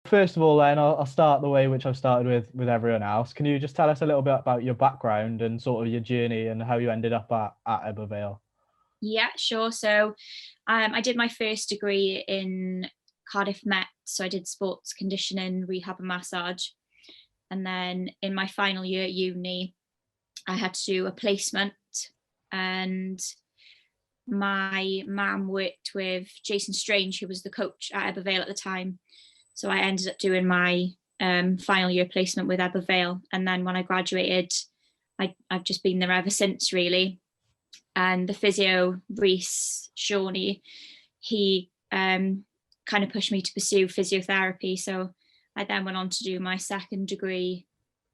First of all, then I'll start the way which I've started with everyone else. Can you just tell us a little bit about your background and sort of your journey and how you ended up at Ebbw? Yeah, sure. So I did my first degree in Cardiff Met. So I did sports conditioning, rehab and massage. And then in my final year at uni, I had to do a placement, and my mum worked with Jason Strange, who was the coach at Ebbw at the time. So I ended up doing my final year placement with Ebbw. And then when I graduated, I've just been there ever since, really. And the physio, Reese Shawnee, he kind of pushed me to pursue physiotherapy. So I then went on to do my second degree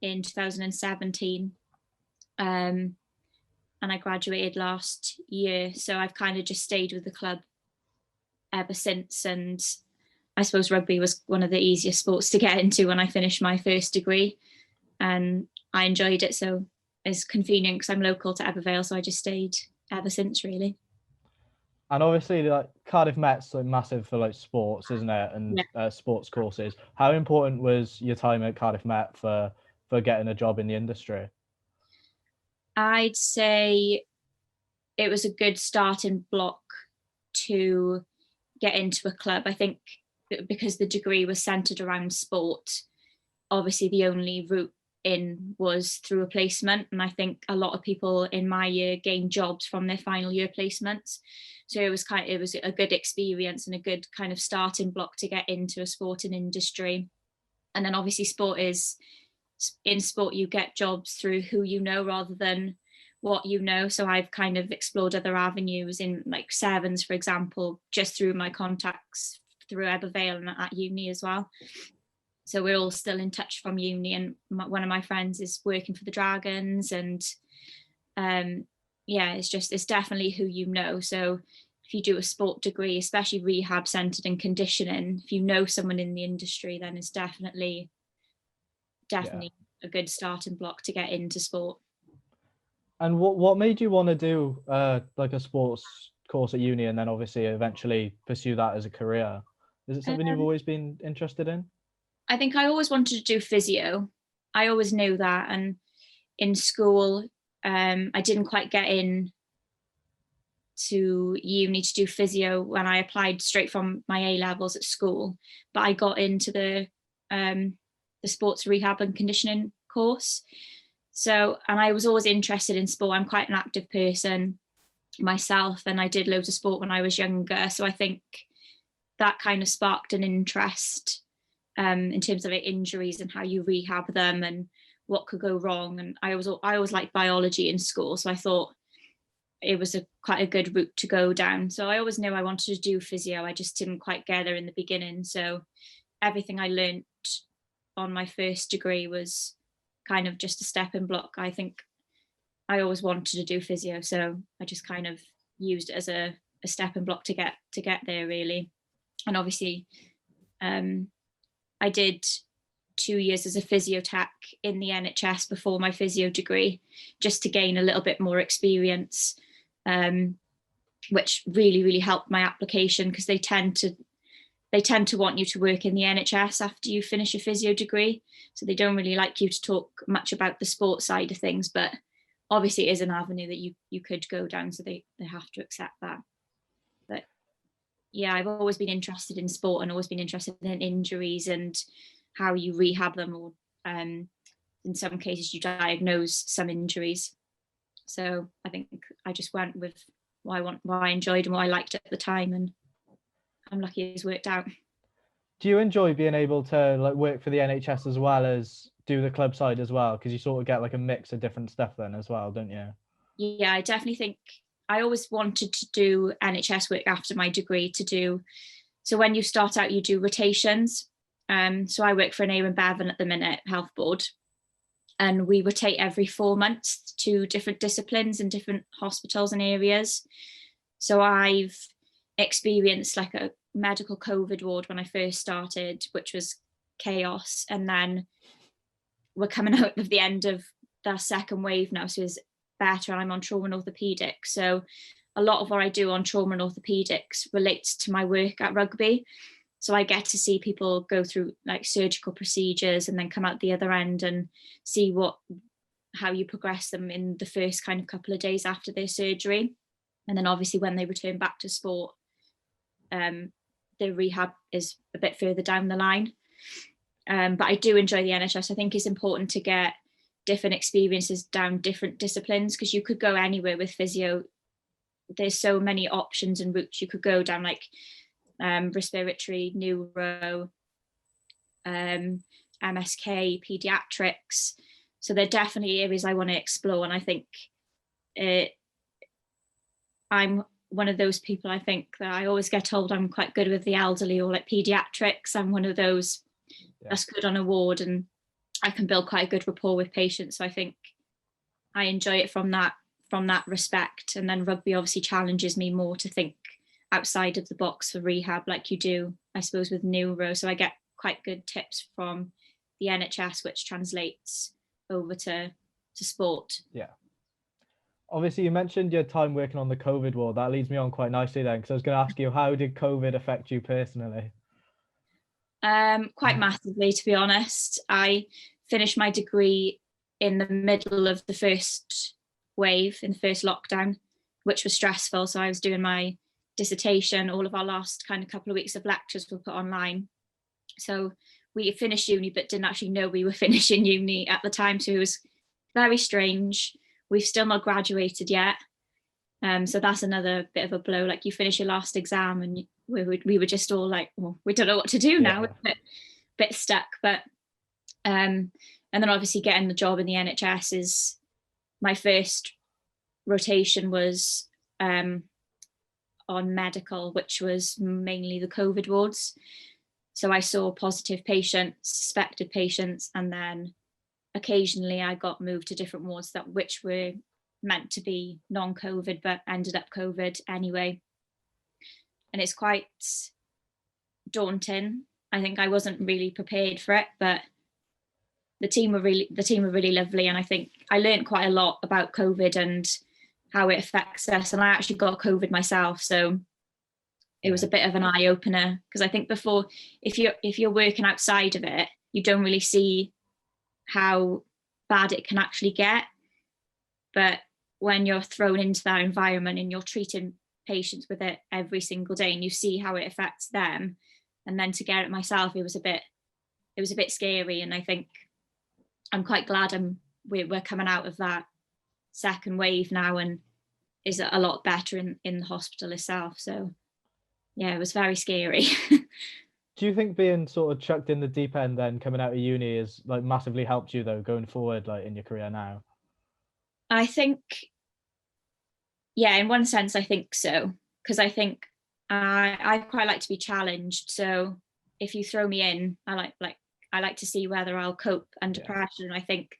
in 2017. And I graduated last year. So I've kind of just stayed with the club ever since. And I suppose rugby was one of the easiest sports to get into when I finished my first degree. And I enjoyed it. So it's convenient because I'm local to Ebbw, so I just stayed ever since, really. And obviously, like Cardiff Met's like massive for like sports, isn't it? And Yeah. sports courses. How important was your time at Cardiff Met for getting a job in the industry? I'd say it was a good starting block to get into a club. I think because the degree was centered around sport, obviously the only route in was through a placement. And I think a lot of people in my year gained jobs from their final year placements. So it was a good experience and a good kind of starting block to get into a sporting industry. And then obviously in sport, you get jobs through who you know rather than what you know. So I've kind of explored other avenues in like Sevens, for example, just through my contacts through Ebbw and at uni as well. So we're all still in touch from uni, and one of my friends is working for the Dragons, and it's definitely who you know. So if you do a sport degree, especially rehab centered and conditioning, if you know someone in the industry, then it's definitely Yeah. a good starting block to get into sport. And what made you want to do like a sports course at uni and then obviously eventually pursue that as a career? Is it something you've Um, always been interested in? I think I always wanted to do physio. I always knew that, and in school, I didn't quite get in to uni to do physio when I applied straight from my A levels at school, but I got into the sports rehab and conditioning course. So, and I was always interested in sport. I'm quite an active person myself, and I did loads of sport when I was younger. So I think that kind of sparked an interest in terms of injuries and how you rehab them and what could go wrong. And I always liked biology in school, so I thought it was quite a good route to go down. So I always knew I wanted to do physio. I just didn't quite get there in the beginning. So everything I learnt on my first degree was kind of just a stepping block. I think I always wanted to do physio, so I just kind of used it as a stepping block to get there, really. And obviously, I did 2 years as a physio tech in the NHS before my physio degree, just to gain a little bit more experience, which really helped my application, because they tend to want you to work in the NHS after you finish a physio degree. So they don't really like you to talk much about the sports side of things, but obviously it is an avenue that you could go down, so they have to accept that. But yeah, I've always been interested in sport and always been interested in injuries and how you rehab them, or in some cases you diagnose some injuries. So I think I just went with what I enjoyed and what I liked at the time, and I'm lucky it's worked out. Do you enjoy being able to like work for the NHS as well as do the club side as well? Because you sort of get like a mix of different stuff then as well, don't you? Yeah, I definitely think I always wanted to do NHS work after my degree so when you start out, you do rotations. So I work for an Ebbw at the minute, health board, and we rotate every 4 months to different disciplines and different hospitals and areas. So I've experienced like a medical COVID ward when I first started, which was chaos. And then we're coming out of the end of the second wave now, so it's better. I'm on trauma and orthopedics. So a lot of what I do on trauma and orthopedics relates to my work at rugby. So I get to see people go through like surgical procedures and then come out the other end and see how you progress them in the first kind of couple of days after their surgery. And then obviously when they return back to sport, the rehab is a bit further down the line. But I do enjoy the NHS. I think it's important to get different experiences down different disciplines, because you could go anywhere with physio. There's so many options and routes you could go down, like respiratory, neuro, MSK, pediatrics. So they're definitely areas I want to explore. And I think I'm one of those people, I think, that I always get told I'm quite good with the elderly or like pediatrics. I'm one of those that's good on a ward, and I can build quite a good rapport with patients. So I think I enjoy it from that respect. And then rugby obviously challenges me more to think outside of the box for rehab, like you do, I suppose, with neuro. So I get quite good tips from the NHS, which translates over to sport. Yeah. Obviously, you mentioned your time working on the COVID ward. That leads me on quite nicely then, because I was going to ask you, how did COVID affect you personally? Quite massively, to be honest. I finished my degree in the middle of the first wave, in the first lockdown, which was stressful. So I was doing my dissertation. All of our last kind of couple of weeks of lectures were put online. So we finished uni, but didn't actually know we were finishing uni at the time. So it was very strange. We've still not graduated yet. So that's another bit of a blow. Like, you finish your last exam and we were just all like, well, we don't know what to do now. We're a bit stuck. But and then obviously getting the job in the NHS is, my first rotation was on medical, which was mainly the COVID wards. So I saw positive patients, suspected patients, and then occasionally I got moved to different wards which were meant to be non-COVID, but ended up COVID anyway. And it's quite daunting. I think I wasn't really prepared for it, but the team were really lovely. And I think I learned quite a lot about COVID and how it affects us. And I actually got COVID myself. So it was a bit of an eye opener, because I think before, if you're working outside of it, you don't really see how bad it can actually get. But when you're thrown into that environment and you're treating patients with it every single day, and you see how it affects them, and then to get it myself, it was a bit scary. And I think I'm quite glad we're coming out of that second wave now, and is a lot better in the hospital itself. So yeah, it was very scary. Do you think being sort of chucked in the deep end then, coming out of uni, has like massively helped you though going forward, like in your career now? I think, yeah, in one sense I think so, because I think I quite like to be challenged. So if you throw me in, I like to see whether I'll cope under pressure. And I think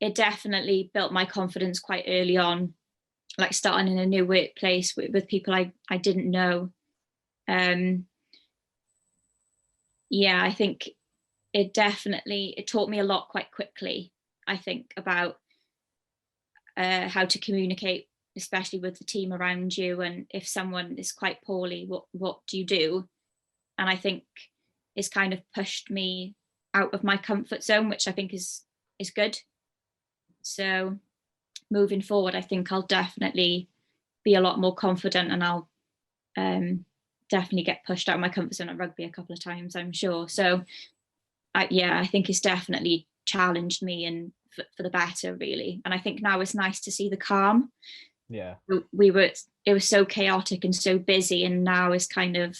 it definitely built my confidence quite early on, like starting in a new workplace with people I didn't know. Yeah, I think it taught me a lot quite quickly, I think, about how to communicate, especially with the team around you. And if someone is quite poorly, what do you do? And I think it's kind of pushed me out of my comfort zone, which I think is good. So moving forward, I think I'll definitely be a lot more confident, and I'll definitely get pushed out of my comfort zone at rugby a couple of times, I'm sure. So I think it's definitely challenged me, and for the better, really. And I think now it's nice to see the calm. Yeah. It was so chaotic and so busy, and now it's kind of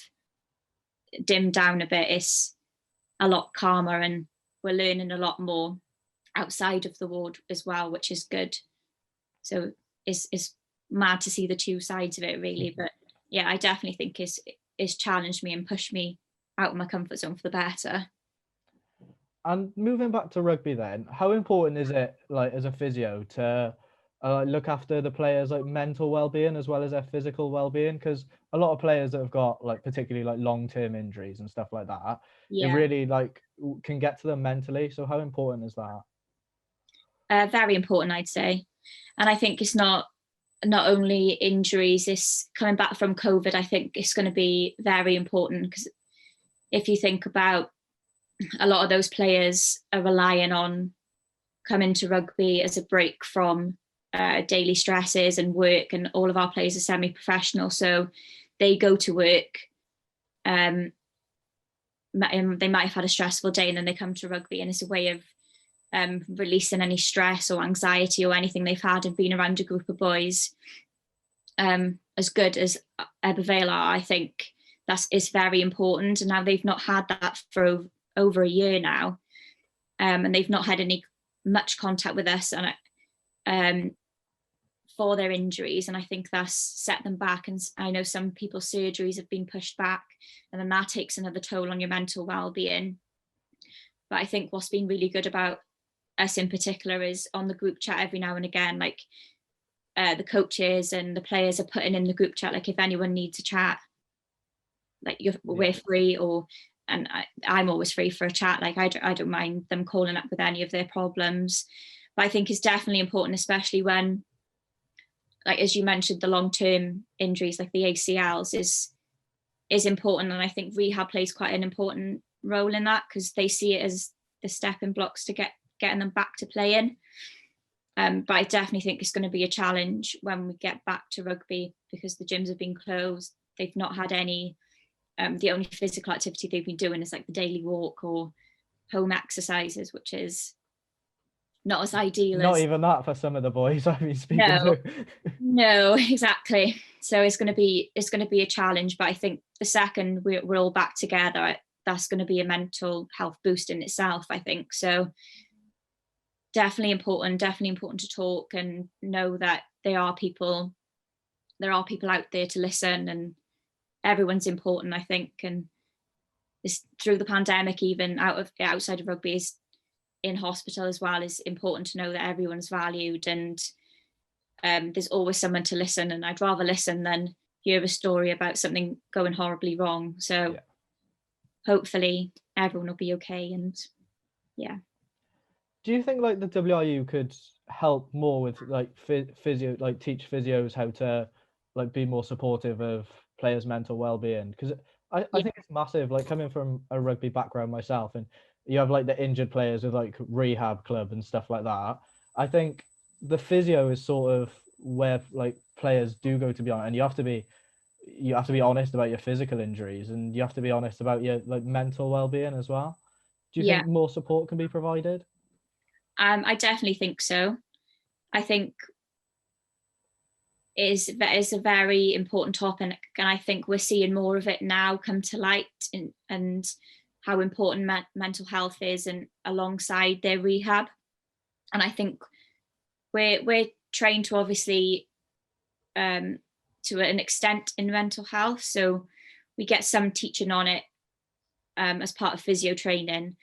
dimmed down a bit. It's a lot calmer, and we're learning a lot more outside of the ward as well, which is good. So it's mad to see the two sides of it, really. But yeah, I definitely think it's challenged me and pushed me out of my comfort zone for the better. And moving back to rugby then, how important is it, like as a physio, to look after the players' like mental well-being as well as their physical well-being? Because a lot of players that have got like particularly like long-term injuries and stuff like that, it really like can get to them mentally. So how important is that? Very important, I'd say. And I think it's not only injuries, it's coming back from COVID. I think it's going to be very important, because if you think about, a lot of those players are relying on coming to rugby as a break from daily stresses and work, and all of our players are semi-professional, so they go to work, they might have had a stressful day, and then they come to rugby, and it's a way of releasing any stress or anxiety or anything they've had and being around a group of boys. As good as Ebbw are, I think it's very important. And now they've not had that for over a year now, and they've not had much contact with us, and for their injuries, and I think that's set them back. And I know some people's surgeries have been pushed back, and then that takes another toll on your mental well-being. But I think what's been really good about us in particular is on the group chat every now and again, like the coaches and the players are putting in the group chat, like if anyone needs a chat, like we're free, and I'm always free for a chat. Like I don't mind them calling up with any of their problems. But I think it's definitely important, especially when, like as you mentioned, the long-term injuries like the ACLs is important. And I think rehab plays quite an important role in that, because they see it as the stepping blocks to getting them back to playing. But I definitely think it's going to be a challenge when we get back to rugby, because the gyms have been closed. They've not had any, the only physical activity they've been doing is like the daily walk or home exercises, which is not as ideal. Not even that for some of the boys I've been speaking to. No, exactly. So it's going to be a challenge. But I think the second we're all back together, that's going to be a mental health boost in itself, I think. So definitely important to talk and know that there are people out there to listen, and everyone's important, I think. And it's through the pandemic, even outside of rugby, is in hospital as well, is important to know that everyone's valued, and there's always someone to listen. And I'd rather listen than hear a story about something going horribly wrong. So hopefully everyone will be okay. And do you think like the WRU could help more with like physio, like teach physios how to like be more supportive of players' mental well-being? Because I think it's massive, like coming from a rugby background myself, and you have like the injured players with like rehab club and stuff like that. I think the physio is sort of where like players do go to be honest, and you have to be honest about your physical injuries, and you have to be honest about your like mental well-being as well. Do you think more support can be provided? I definitely think so. I think is a very important topic, and I think we're seeing more of it now come to light, and how important mental health is, and alongside their rehab. And I think we're trained to obviously to an extent in mental health, so we get some teaching on it as part of physio training,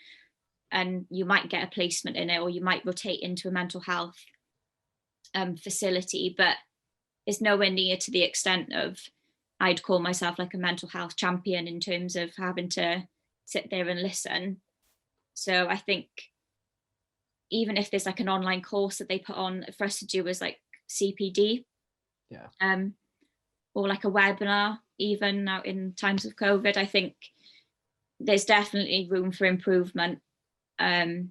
and you might get a placement in it, or you might rotate into a mental health facility, but it's nowhere near to the extent of, I'd call myself like a mental health champion in terms of having to sit there and listen. So I think even if there's like an online course that they put on for us to do as like CPD, or like a webinar, even now in times of COVID, I think there's definitely room for improvement. And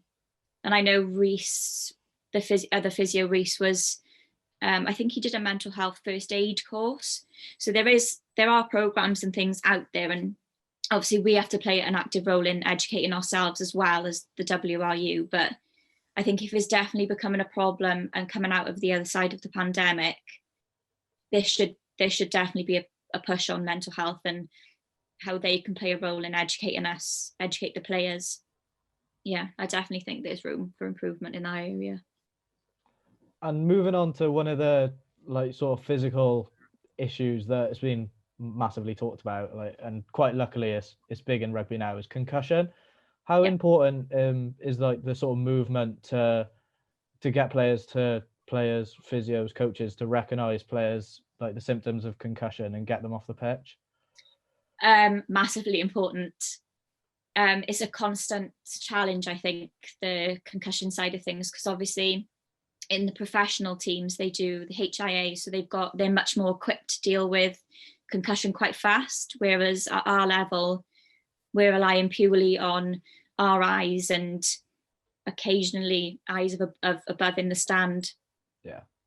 I know Reese, the physio Reese was, I think he did a mental health first aid course. So there are programs and things out there, and obviously we have to play an active role in educating ourselves as well as the WRU. But I think if it's definitely becoming a problem and coming out of the other side of the pandemic, there should definitely be a push on mental health and how they can play a role in educating the players. Yeah, I definitely think there's room for improvement in that area. And moving on to one of the like sort of physical issues that has been massively talked about, like, and quite luckily it's big in rugby now, is concussion. How important is like the sort of movement to get players, physios, coaches to recognize players like the symptoms of concussion and get them off the pitch? Massively important. It's a constant challenge, I think, the concussion side of things, because obviously in the professional teams they do the HIA, so they're much more equipped to deal with concussion quite fast, whereas at our level we're relying purely on our eyes and occasionally eyes of above in the stand,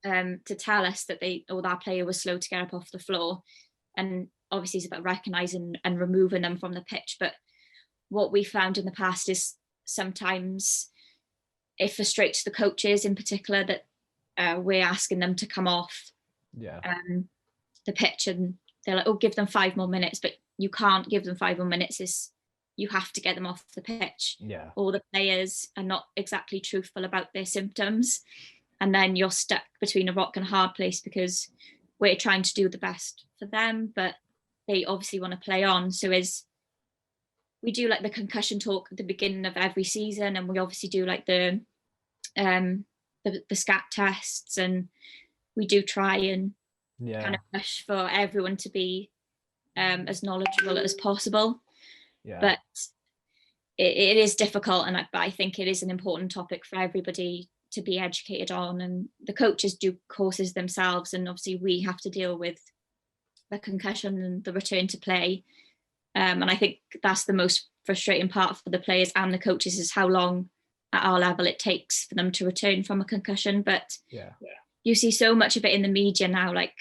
to tell us that that player was slow to get up off the floor. And obviously it's about recognizing and removing them from the pitch. But what we found in the past is sometimes it frustrates the coaches in particular that we're asking them to come off the pitch, and they're like, oh, give them 5 more minutes, but you can't give them 5 more minutes. You have to get them off the pitch. All the players are not exactly truthful about their symptoms, and then you're stuck between a rock and a hard place, because we're trying to do the best for them, but they obviously want to play on. So we do like the concussion talk at the beginning of every season, and we obviously do like the scat tests, and we do try and kind of push for everyone to be as knowledgeable as possible. But it is difficult, and I think it is an important topic for everybody to be educated on, and the coaches do courses themselves, and obviously we have to deal with the concussion and the return to play, and I think that's the most frustrating part for the players and the coaches, is how long at our level it takes for them to return from a concussion. But you see so much of it in the media now, like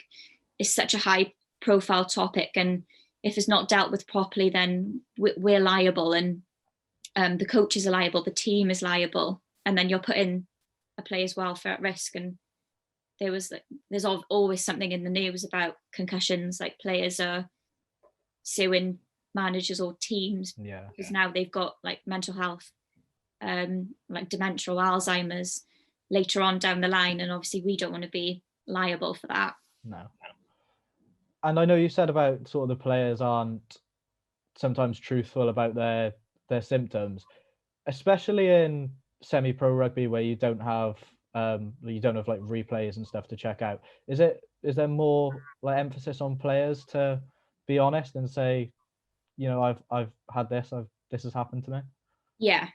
it's such a high profile topic, and if it's not dealt with properly, then we're liable, and the coaches are liable, the team is liable, and then you're putting a player's welfare at risk. And there's always something in the news about concussions, like players are suing managers or teams because now they've got like mental health, like dementia or Alzheimer's later on down the line, and obviously we don't want to be liable for that. No. And I know you said about sort of the players aren't sometimes truthful about their symptoms, especially in semi-pro rugby where you don't have like replays and stuff to check out. Is there more like emphasis on players to be honest and say, you know, I've had this has happened to me? Yeah,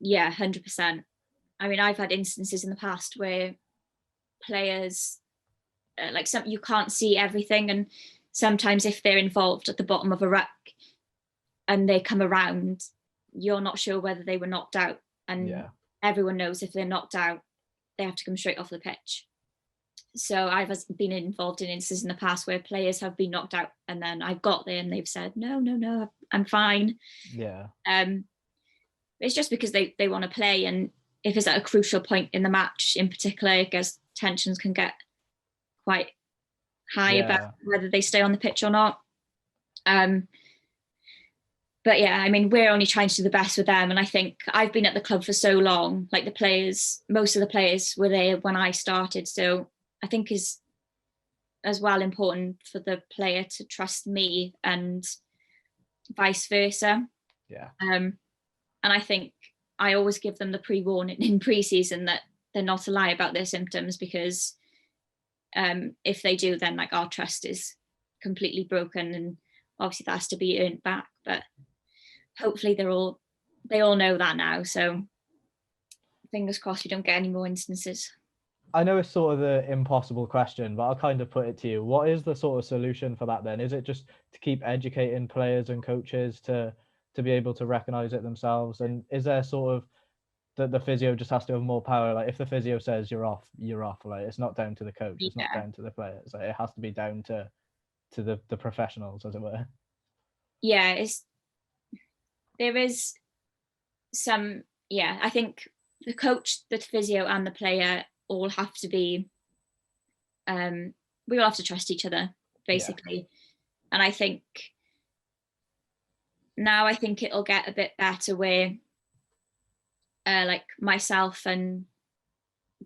100%. I mean, I've had instances in the past where players like you can't see everything, and sometimes if they're involved at the bottom of a ruck and they come around, you're not sure whether they were knocked out, and everyone knows if they're knocked out they have to come straight off the pitch. So I've been involved in instances in the past where players have been knocked out, and then I've got there and they've said no, I'm fine. It's just because they want to play, and if it's at a crucial point in the match in particular, I guess tensions can get quite high about whether they stay on the pitch or not. But yeah, I mean, we're only trying to do the best with them, and I think I've been at the club for so long, like most of the players were there when I started, so I think is as well important for the player to trust me and vice versa. And I think I always give them the pre-warning in pre-season that they're not to lie about their symptoms, because if they do, then like our trust is completely broken, and obviously that has to be earned back. But hopefully they all know that now, so fingers crossed we don't get any more instances. I know it's sort of the impossible question, but I'll kind of put it to you. What is the sort of solution for that then? Is it just to keep educating players and coaches to be able to recognize it themselves? And is there sort of the physio just has to have more power? Like if the physio says you're off, you're off. Like it's not down to the coach, it's not down to the players. Like, it has to be down to the professionals, as it were. There is some, I think the coach, the physio and the player all have to be, we all have to trust each other, basically. And I think now it'll get a bit better where like myself and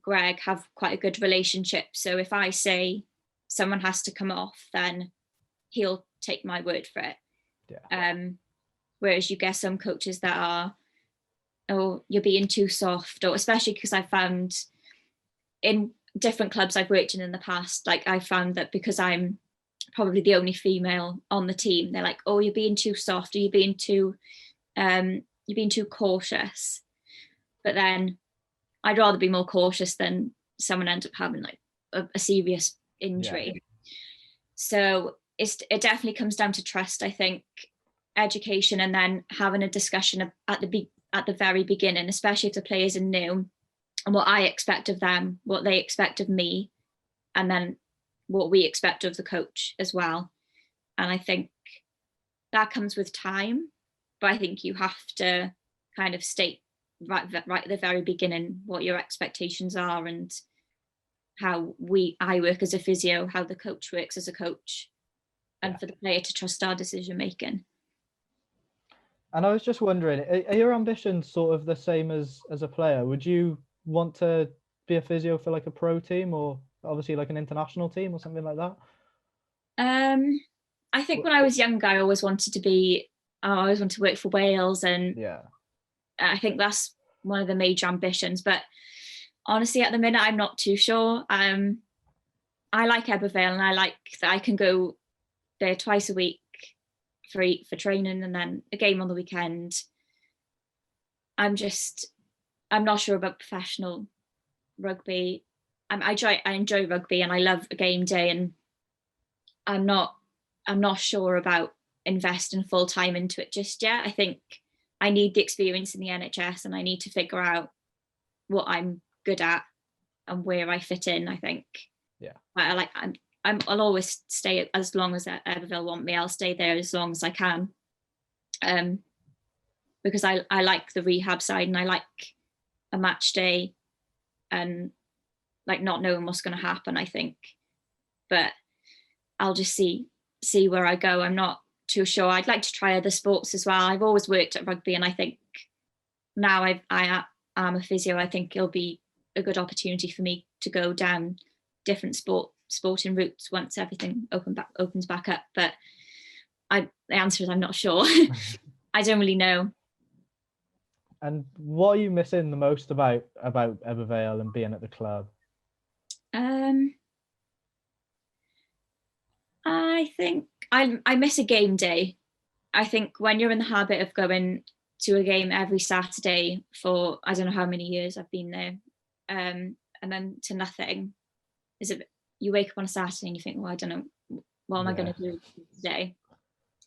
Greg have quite a good relationship. So if I say someone has to come off, then he'll take my word for it. Whereas you get some coaches that are, oh, you're being too soft, or especially because I found in different clubs I've worked in the past, like I found that because I'm probably the only female on the team, they're like, oh, you're being too soft, or you're being too cautious. But then I'd rather be more cautious than someone ends up having like a serious injury. So it definitely comes down to trust, I think. education and then having a discussion at the very beginning, especially if the players are new, and what I expect of them, what they expect of me, and then what we expect of the coach as well. And I think that comes with time, but I think you have to kind of state right at the very beginning what your expectations are and how I work as a physio, how the coach works as a coach, and for the player to trust our decision making. And I was just wondering, are your ambitions sort of the same as a player? Would you want to be a physio for like a pro team, or obviously like an international team or something like that? I think when I was younger, I always wanted to work for Wales, and I think that's one of the major ambitions. But honestly, at the minute, I'm not too sure. I like Ebbw, and I like that I can go there twice a week for training, and then a game on the weekend. I'm not sure about professional rugby. I enjoy rugby and I love a game day, and I'm not sure about investing full time into it just yet. I think I need the experience in the NHS, and I need to figure out what I'm good at and where I fit in. I think I'll always stay as long as Ebbw want me. I'll stay there as long as I can, because I like the rehab side, and I like a match day and like not knowing what's going to happen, I think. But I'll just see where I go. I'm not too sure. I'd like to try other sports as well. I've always worked at rugby, and I think now I am a physio, I think it'll be a good opportunity for me to go down different sporting routes once everything opens back up. But the answer is I'm not sure. I don't really know. And what are you missing the most about Ebbw and being at the club? I think I miss a game day. I think when you're in the habit of going to a game every Saturday for I don't know how many years I've been there, and then to nothing, you wake up on a Saturday and you think, well, I don't know, what am I going to do today?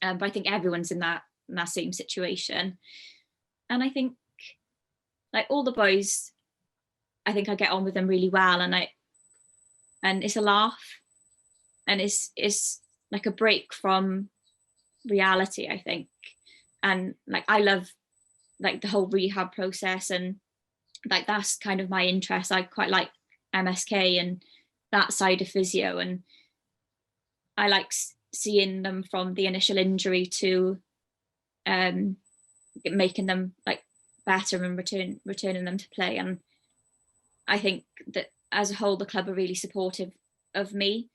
But I think everyone's in that same situation. And I think like all the boys, I think I get on with them really well, and it's a laugh, and it's like a break from reality, I think. And like I love like the whole rehab process, and like that's kind of my interest. I quite like MSK and that side of physio, and I like seeing them from the initial injury to making them like better and returning them to play. And I think that as a whole the club are really supportive of me,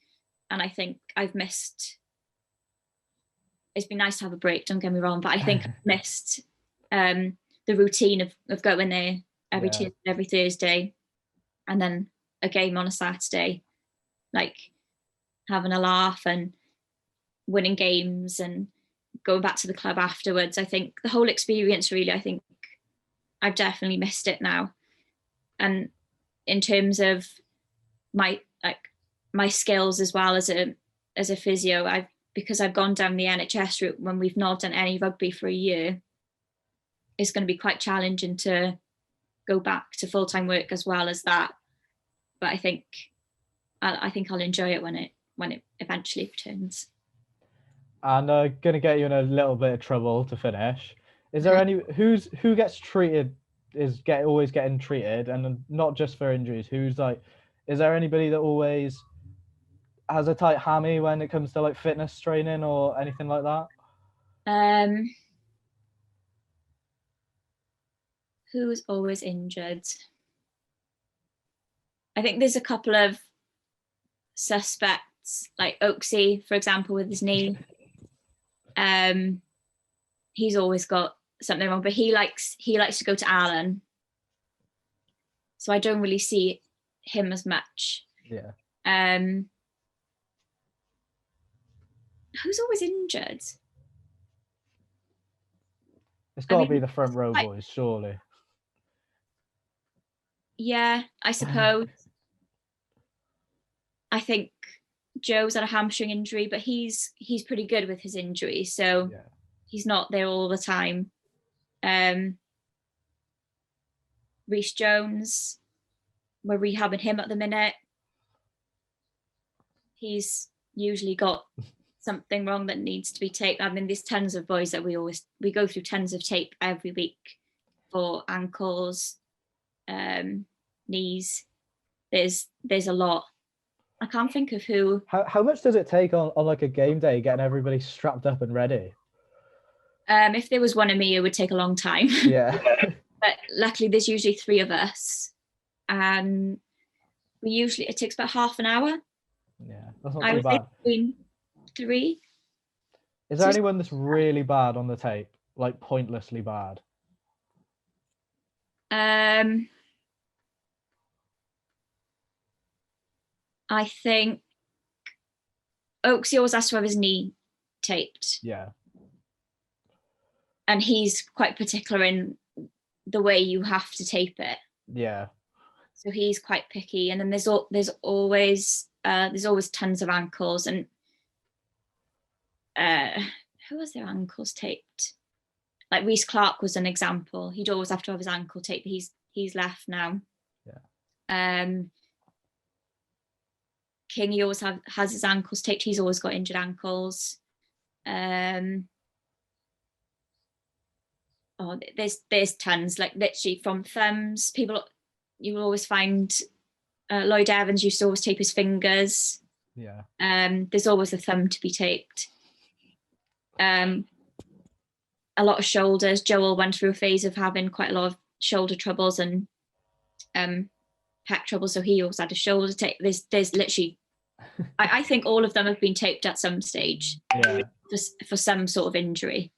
and I think I've missed, it's been nice to have a break, don't get me wrong, but I think I've missed the routine of going there every Tuesday, every Thursday, and then a game on a Saturday, like having a laugh and winning games and going back to the club afterwards. I think the whole experience really, I think I've definitely missed it now. And in terms of my skills as well as a physio, because I've gone down the NHS route when we've not done any rugby for a year, it's going to be quite challenging to go back to full-time work as well as that. But I think I'll enjoy it when it eventually returns. And going to get you in a little bit of trouble to finish. Is there any who gets treated always getting treated, and not just for injuries? Is there anybody that always has a tight hammy when it comes to like fitness training or anything like that? Who's always injured? I think there's a couple of suspects, like Oaksy, for example, with his knee. He's always got something wrong, but he likes to go to Alan, so I don't really see him as much. Who's always injured? It's got to be the front row boys, surely. Yeah, I suppose. I think Joe's had a hamstring injury, but he's pretty good with his injury, so he's not there all the time. Reece Jones, we're rehabbing him at the minute. He's usually got something wrong that needs to be taped. I mean, there's tons of boys that we go through tons of tape every week for ankles, knees. There's a lot. I can't think of who. How much does it take on like a game day getting everybody strapped up and ready? If there was one of me, it would take a long time. Yeah. But luckily there's usually 3 of us, and it takes about half an hour. Yeah, that's not I too would say bad. between 3. Is there anyone that's really bad on the tape, like pointlessly bad? I think Oaksy always has to have his knee taped. Yeah. And he's quite particular in the way you have to tape it. Yeah. So he's quite picky. And then there's always tons of ankles, and who was their ankles taped? Like Reece Clark was an example. He'd always have to have his ankle taped. He's left now. Yeah. King, he always has his ankles taped. He's always got injured ankles. There's tons, like literally from thumbs. People, you will always find Lloyd Evans used to always tape his fingers. Yeah. There's always a thumb to be taped. A lot of shoulders. Joel went through a phase of having quite a lot of shoulder troubles and pec troubles, so he also had a shoulder tape. There's literally, I think all of them have been taped at some stage. Yeah. For some sort of injury.